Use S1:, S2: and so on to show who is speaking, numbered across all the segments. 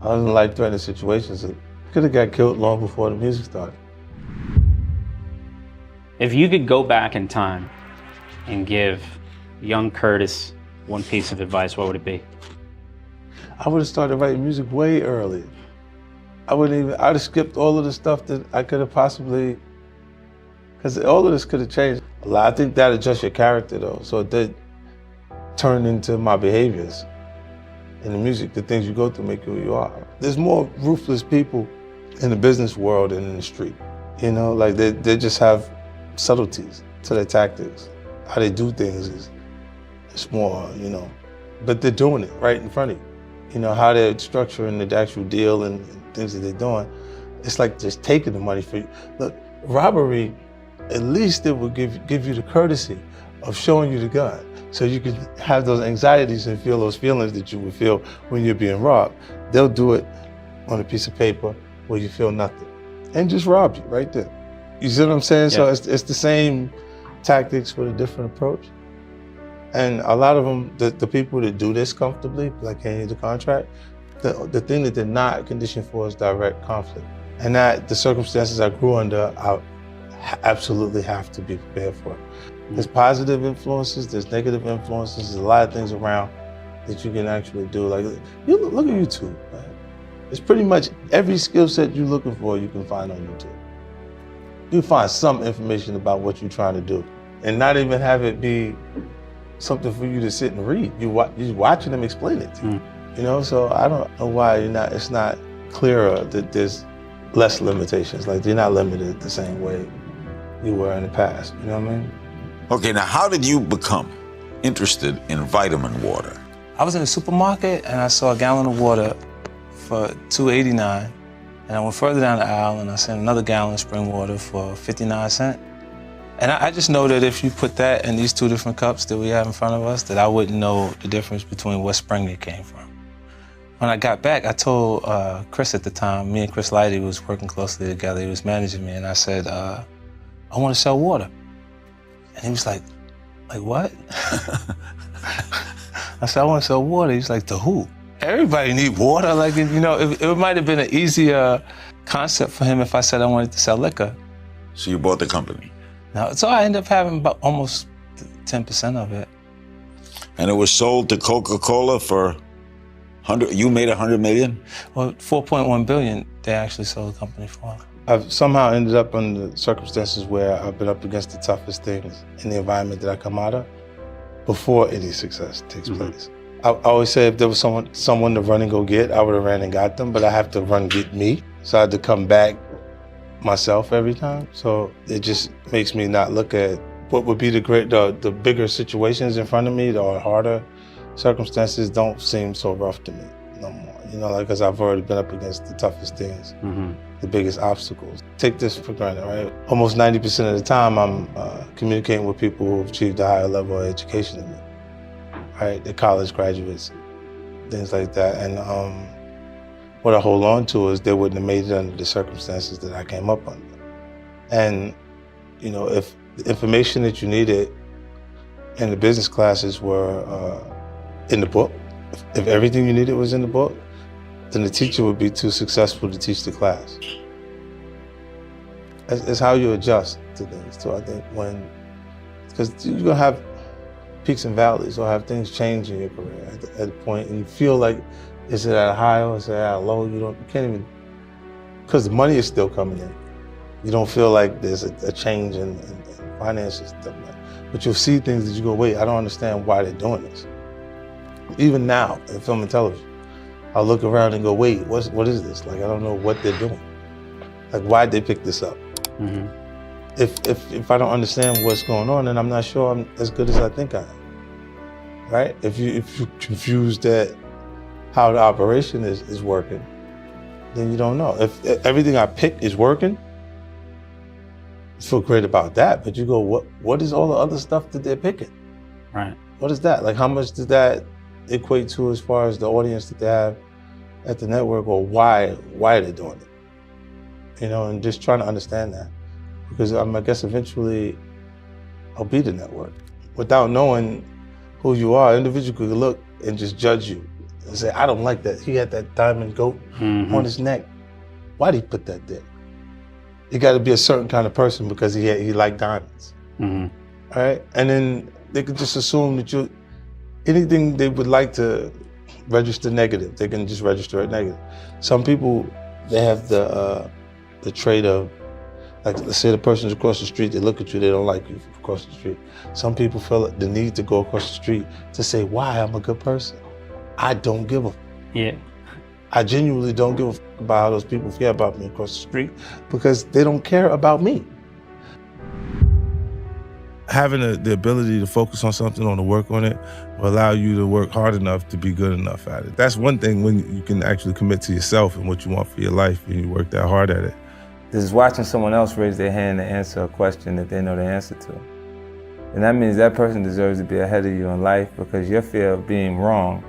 S1: I was in life-threatening situations. I could have got killed long before the music started.
S2: If you could go back in time and give young Curtis one piece of advice, what would it be?
S1: I would have started writing music way earlier. I'd have skipped all of the stuff that I could have possibly, because all of this could have changed a lot. I think that adjusts your character though, so it did turn into my behaviors. In the music, the things you go through make you who you are. There's more ruthless people in the business world than in the street. You know, like they just have subtleties to their tactics. How they do things is more, you know, but they're doing it right in front of you. You know, how they're structuring the actual deal and things that they're doing. It's like just taking the money for you. Look, robbery, at least it will give you the courtesy of showing you the gun, so you can have those anxieties and feel those feelings that you would feel when you're being robbed. They'll do it on a piece of paper where you feel nothing and just rob you right there. You see what I'm saying?
S2: Yeah.
S1: So it's the same tactics with a different approach. And a lot of them, the people that do this comfortably, like handing you the contract, the thing that they're not conditioned for is direct conflict. And that the circumstances I grew under, I absolutely have to be prepared for it. There's positive influences, there's negative influences, there's a lot of things around that you can actually do. Like, you look at YouTube, man. It's pretty much every skill set you're looking for you can find on YouTube. You find some information about what you're trying to do and not even have it be something for you to sit and read. You're watching them explain it to you. You know, so I don't know why it's not clearer that there's less limitations. Like, you're not limited the same way you were in the past, you know what I mean?
S3: Okay, now how did you become interested in vitamin water?
S4: I was in the supermarket and I saw a gallon of water for $2.89. And I went further down the aisle and I seen another gallon of spring water for 59 cents. And I just know that if you put that in these two different cups that we have in front of us, that I wouldn't know the difference between what spring it came from. When I got back, I told Chris at the time, me and Chris Lighty was working closely together, he was managing me, and I said, I want to sell water. And he was like what? I said, I want to sell water. He's like, to who? Everybody need water. Like, you know, it might have been an easier concept for him if I said I wanted to sell liquor.
S3: So you bought the company?
S4: No, so I ended up having about almost 10% of it.
S3: And it was sold to Coca-Cola for you made $100 million?
S4: Well, 4.1 billion they actually sold the company for.
S1: I've somehow ended up under circumstances where I've been up against the toughest things in the environment that I come out of before any success takes place. I always say if there was someone to run and go get, I would have ran and got them, but I have to run get me. So I had to come back myself every time. So it just makes me not look at what would be the bigger situations in front of me, or harder circumstances don't seem so rough to me no more. You know, like, because I've already been up against the toughest things, the biggest obstacles. Take this for granted, right? Almost 90% of the time I'm communicating with people who've achieved a higher level of education than me, right? They're college graduates, things like that. And what I hold on to is they wouldn't have made it under the circumstances that I came up under. And, you know, if the information that you needed in the business classes were in the book, if everything you needed was in the book, then the teacher would be too successful to teach the class. It's how you adjust to things too, I think, because you're gonna have peaks and valleys, or have things change in your career at a point, and you feel like, is it at a high or is it at a low? You can't even, because the money is still coming in. You don't feel like there's a change in finances, but you'll see things that you go, wait, I don't understand why they're doing this. Even now, in film and television, I'll look around and go, wait, what is this? Like, I don't know what they're doing. Like, why'd they pick this up? If I don't understand what's going on, then I'm not sure I'm as good as I think I am, right? If you're confused at how the operation is working, then you don't know. If everything I pick is working, I feel great about that, but you go, what is all the other stuff that they're picking?
S2: Right.
S1: What is that? Like, how much does that equate to as far as the audience that they have at the network, or why are they doing it? You know, and just trying to understand that. Because I guess eventually I'll be the network. Without knowing who you are, an individual could look and just judge you and say, I don't like that. He had that diamond goat on his neck. Why'd he put that there? You got to be a certain kind of person because he liked diamonds. All right? And then they could just assume that anything they would like to register negative, they can just register it negative. Some people, they have the trait of, like, let's say the person's across the street, they look at you, they don't like you across the street. Some people feel the need to go across the street to say, why I'm a good person. I don't give a f.
S2: Yeah.
S1: I genuinely don't give a f about how those people feel about me across the street because they don't care about me. Having the ability to focus on something, or to work on it, will allow you to work hard enough to be good enough at it. That's one thing when you can actually commit to yourself and what you want for your life and you work that hard at it.
S4: This is watching someone else raise their hand to answer a question that they know the answer to. And that means that person deserves to be ahead of you in life because your fear of being wrong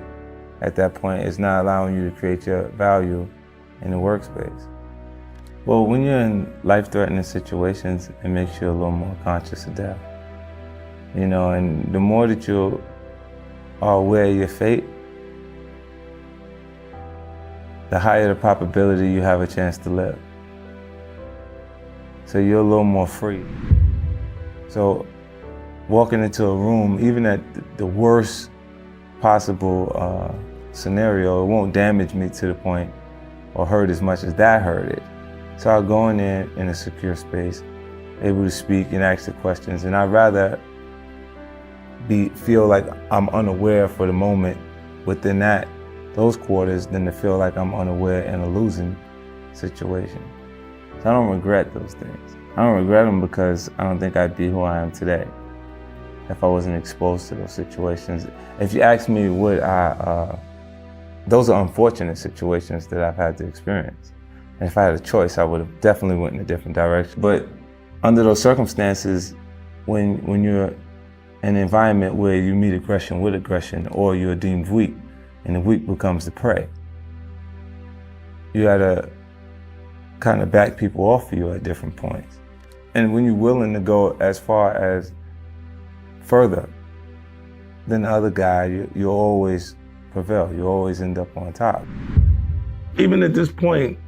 S4: at that point is not allowing you to create your value in the workspace. Well, when you're in life-threatening situations, it makes you a little more conscious of death. You know, and the more that you are aware of your fate, the higher the probability you have a chance to live. So you're a little more free. So walking into a room, even at the worst possible scenario, it won't damage me to the point or hurt as much as that hurted. So I'll go in there in a secure space, able to speak and ask the questions, and I'd rather feel like I'm unaware for the moment within those quarters than to feel like I'm unaware in a losing situation. So I don't regret those things. I don't regret them because I don't think I'd be who I am today if I wasn't exposed to those situations. If you ask me, those are unfortunate situations that I've had to experience. And if I had a choice, I would have definitely went in a different direction. But under those circumstances, when you're in an environment where you meet aggression with aggression, or you're deemed weak, and the weak becomes the prey, you gotta kind of back people off of you at different points. And when you're willing to go as far as further than the other guy, you'll always prevail. You always end up on top.
S1: Even at this point,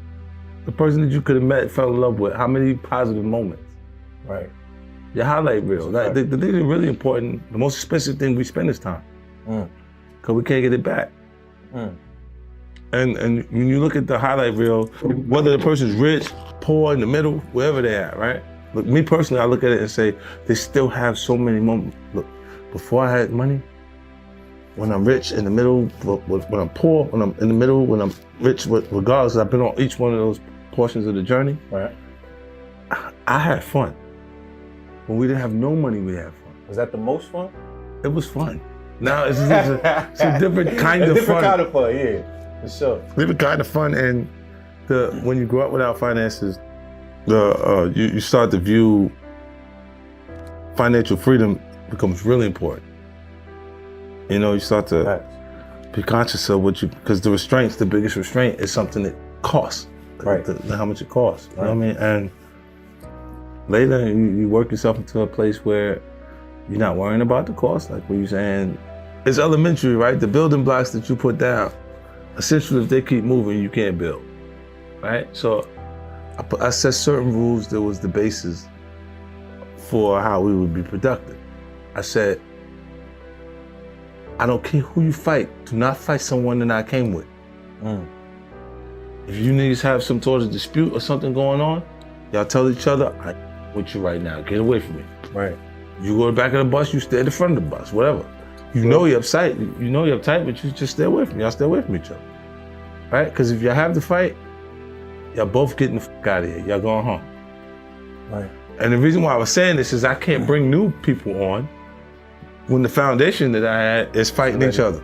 S1: the person that you could have met, fell in love with, how many positive moments?
S5: Right.
S1: Your highlight reel.
S5: Right.
S1: The thing that's really important, the most expensive thing we spend is time. Because we can't get it back. And when you look at the highlight reel, whether the person's rich, poor, in the middle, wherever they're at, right? Look, me personally, I look at it and say, they still have so many moments. Look, before I had money, when I'm rich, in the middle, when I'm poor, when I'm in the middle, when I'm rich, regardless, I've been on each one of those portions of the journey.
S5: Right.
S1: I had fun. When we didn't have no money, we had fun.
S5: Was that the most fun?
S1: It was fun. Now it's a different kind of fun.
S5: Different kind of fun, yeah, for sure.
S1: Different kind of fun, and when you grow up without finances, you start to view financial freedom becomes really important. You know, you start to be conscious of because the restraints, the biggest restraint is something that costs,
S5: right?
S1: How much it costs. You know what I mean? And later, you work yourself into a place where you're not worrying about the cost, like what you're saying. It's elementary, right? The building blocks that you put down, essentially, if they keep moving, you can't build, right? So I set certain rules that was the basis for how we would be productive. I said, I don't care who you fight, do not fight someone that I came with. If you niggas have some sort of dispute or something going on, y'all tell each other, I'm with you right now, get away from me.
S5: Right.
S1: You go to the back of the bus, you stay at the front of the bus, whatever. You know you're uptight, but you just stay away from me. Y'all stay away from each other, right? Because if y'all have to fight, y'all both getting the fuck out of here. Y'all going home.
S5: Right.
S1: And the reason why I was saying this is I can't bring new people on when the foundation that I had is fighting each other.